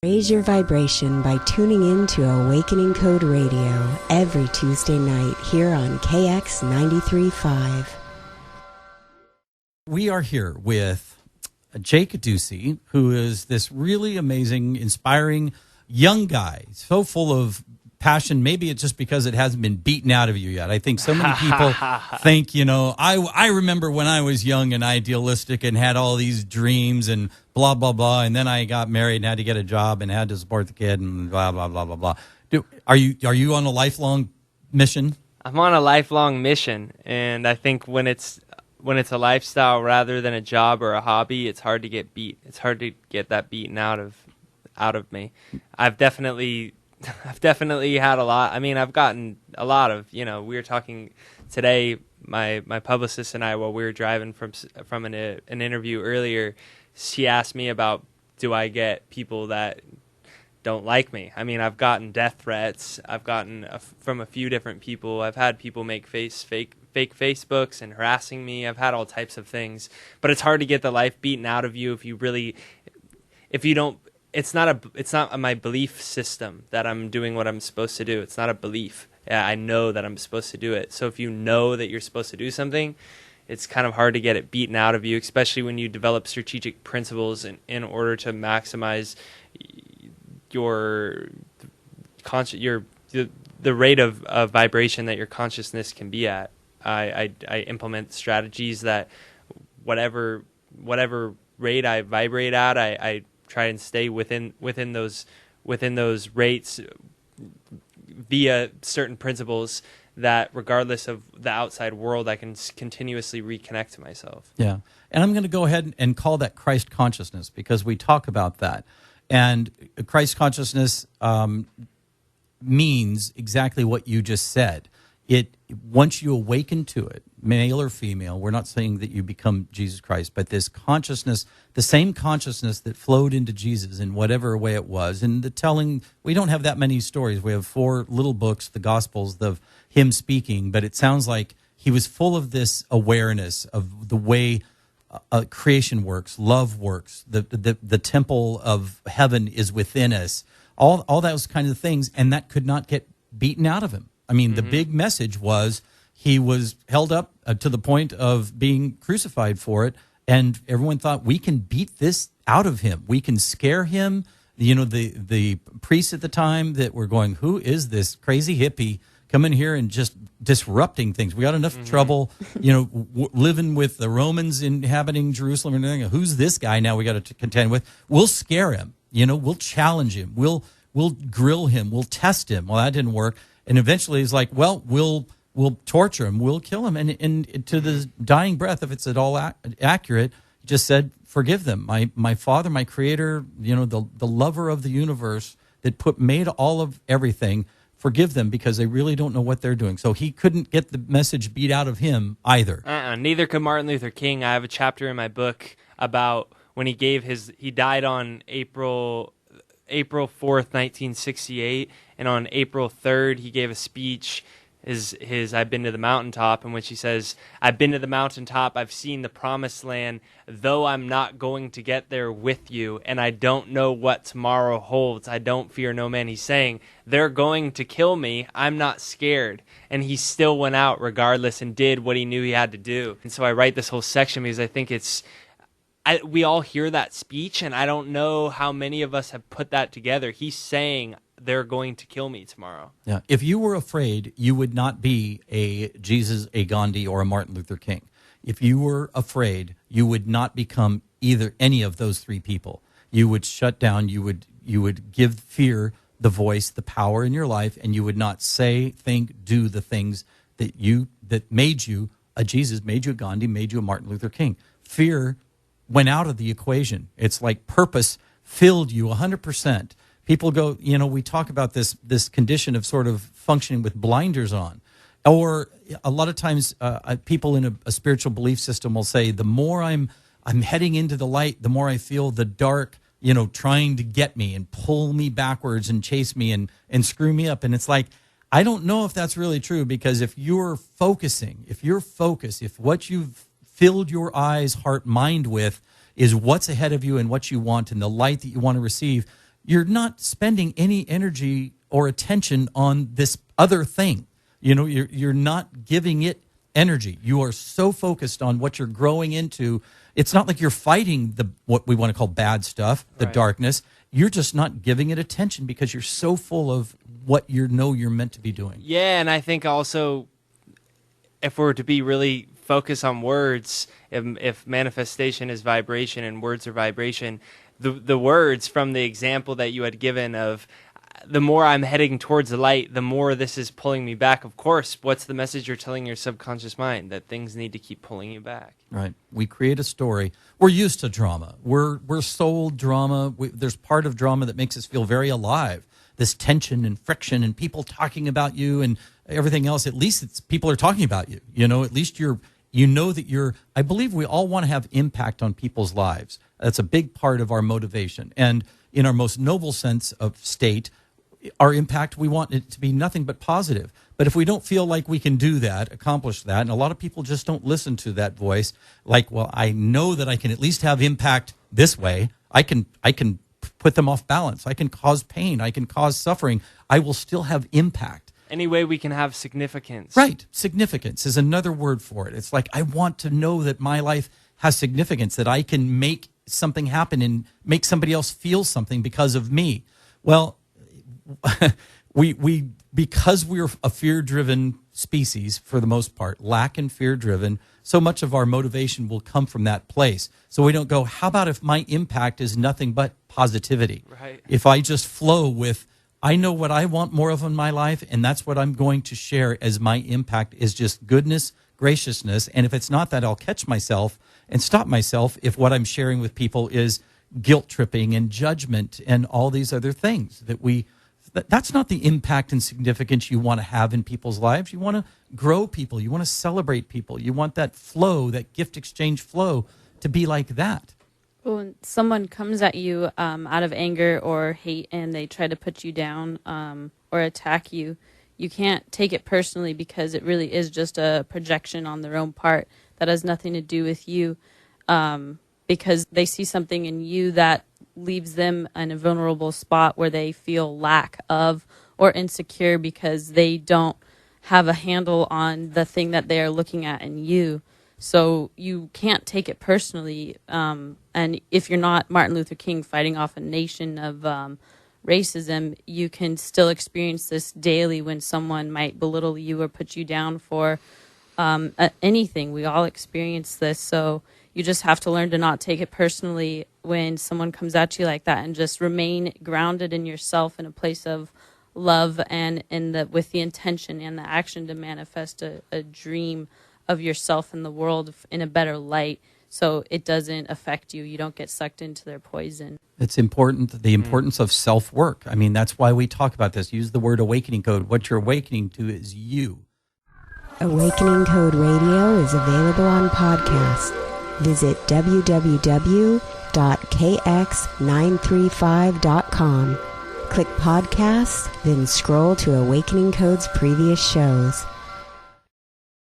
Raise your vibration by tuning in to Awakening Code Radio every Tuesday night here on KX 93.5. We are here with Jake Ducey, who is this really amazing, inspiring young guy, so full of passion. Maybe it's just because it hasn't been beaten out of you yet. I think so many people think, I remember when I was young and idealistic and had all these dreams and blah, blah, blah. And then I got married and had to get a job and had to support the kid and blah, blah, blah, blah, blah. Are you on a lifelong mission? I'm on a lifelong mission. And I think when it's a lifestyle rather than a job or a hobby, it's hard to get beat. It's hard to get that beaten out of me. I've definitely had a lot. I mean, I've gotten a lot of, we were talking today, my publicist and I, while we were driving from an interview earlier, she asked me about, do I get people that don't like me? I mean, I've gotten death threats. I've gotten from a few different people. I've had people make fake Facebooks and harassing me. I've had all types of things, but it's hard to get the life beaten out of you if you don't. It's not my belief system that I'm doing what I'm supposed to do. It's not a belief. Yeah, I know that I'm supposed to do it. So if you know that you're supposed to do something, it's kind of hard to get it beaten out of you, especially when you develop strategic principles in order to maximize the rate of vibration that your consciousness can be at. I implement strategies that whatever rate I vibrate at, I try and stay within those rates via certain principles that, regardless of the outside world, I can continuously reconnect to myself. Yeah, and I'm going to go ahead and call that Christ consciousness, because we talk about that. And Christ consciousness means exactly what you just said. Once you awaken to it, male or female, we're not saying that you become Jesus Christ, but this consciousness, the same consciousness that flowed into Jesus in whatever way it was. And the telling, we don't have that many stories. We have 4 little books, the Gospels, of him speaking, but it sounds like he was full of this awareness of the way creation works, love works, the temple of heaven is within us, all those kind of things, and that could not get beaten out of him. I mean, the big message was he was held up to the point of being crucified for it, and everyone thought, we can beat this out of him. We can scare him. The priests at the time that were going, who is this crazy hippie coming here and just disrupting things? We got enough trouble, living with the Romans inhabiting Jerusalem and everything. Who's this guy now we got to contend with? We'll scare him. We'll challenge him. We'll grill him. We'll test him. Well, that didn't work. And eventually he's like, well, we'll torture him, we'll kill him. And to the dying breath, if it's at all accurate, he just said, forgive them. My Father, my Creator, the lover of the universe that made all of everything, forgive them, because they really don't know what they're doing. So he couldn't get the message beat out of him either. Neither could Martin Luther King. I have a chapter in my book about when he died on April 4th, 1968, and on April 3rd, he gave a speech, his I've been to the mountaintop, in which he says, I've been to the mountaintop, I've seen the promised land, though I'm not going to get there with you, and I don't know what tomorrow holds, I don't fear no man. He's saying, they're going to kill me, I'm not scared. And he still went out regardless and did what he knew he had to do. And so I write this whole section because I think we all hear that speech, and I don't know how many of us have put that together. He's saying they're going to kill me tomorrow. Yeah. If you were afraid, you would not be a Jesus, a Gandhi, or a Martin Luther King. If you were afraid, you would not become any of those 3 people. You would shut down. You would give fear the voice, the power in your life, and you would not say, think, do the things that made you a Jesus, made you a Gandhi, made you a Martin Luther King. Fear went out of the equation. It's like purpose filled you 100%. People go, we talk about this condition of sort of functioning with blinders on. Or a lot of times people in a spiritual belief system will say, the more I'm heading into the light, the more I feel the dark, trying to get me and pull me backwards and chase me and screw me up. And it's like, I don't know if that's really true, because if what you've filled your eyes, heart, mind with is what's ahead of you and what you want and the light that you want to receive, you're not spending any energy or attention on this other thing. You're not giving it energy. You are so focused on what you're growing into. It's not like you're fighting what we want to call bad stuff, the darkness. You're just not giving it attention because you're so full of what you're meant to be doing. Yeah, and I think also if we're to be really focused on words, if manifestation is vibration and words are vibration, the words from the example that you had given of the more I'm heading towards the light, the more this is pulling me back. Of course, what's the message you're telling your subconscious mind? That things need to keep pulling you back. Right. We create a story. We're used to drama. We're sold drama. There's part of drama that makes us feel very alive. This tension and friction and people talking about you and everything else. At least people are talking about you. At least I believe we all want to have impact on people's lives. That's a big part of our motivation. And in our most noble sense of state, our impact, we want it to be nothing but positive. But if we don't feel like we can do that, accomplish that, and a lot of people just don't listen to that voice, like, well, I know that I can at least have impact this way. I can put them off balance. I can cause pain. I can cause suffering. I will still have impact. Any way we can have significance. Right. Significance is another word for it. It's like, I want to know that my life has significance, that I can make something happen and make somebody else feel something because of me. Well, we because we're a fear-driven species for the most part, lack and fear-driven, so much of our motivation will come from that place. So we don't go, how about if my impact is nothing but positivity? Right. If I just flow with, I know what I want more of in my life, and that's what I'm going to share as my impact is just goodness, graciousness. And if it's not that, I'll catch myself and stop myself if what I'm sharing with people is guilt tripping and judgment and all these other things that's not the impact and significance you want to have in people's lives. You want to grow people. You want to celebrate people. You want that flow, that gift exchange flow to be like that. Well, when someone comes at you out of anger or hate and they try to put you down or attack you, you can't take it personally because it really is just a projection on their own part that has nothing to do with you because they see something in you that leaves them in a vulnerable spot where they feel lack of or insecure because they don't have a handle on the thing that they are looking at in you. So you can't take it personally. And if you're not Martin Luther King fighting off a nation of racism, you can still experience this daily when someone might belittle you or put you down for anything. We all experience this. So you just have to learn to not take it personally when someone comes at you like that and just remain grounded in yourself in a place of love and with the intention and the action to manifest a dream of yourself in the world in a better light so it doesn't affect you. You don't get sucked into their poison. It's important, the importance of self-work. I mean, that's why we talk about this. Use the word awakening code. What you're awakening to is you. Awakening Code Radio is available on podcast. Visit www.kx935.com. Click podcast, then scroll to Awakening Code's previous shows.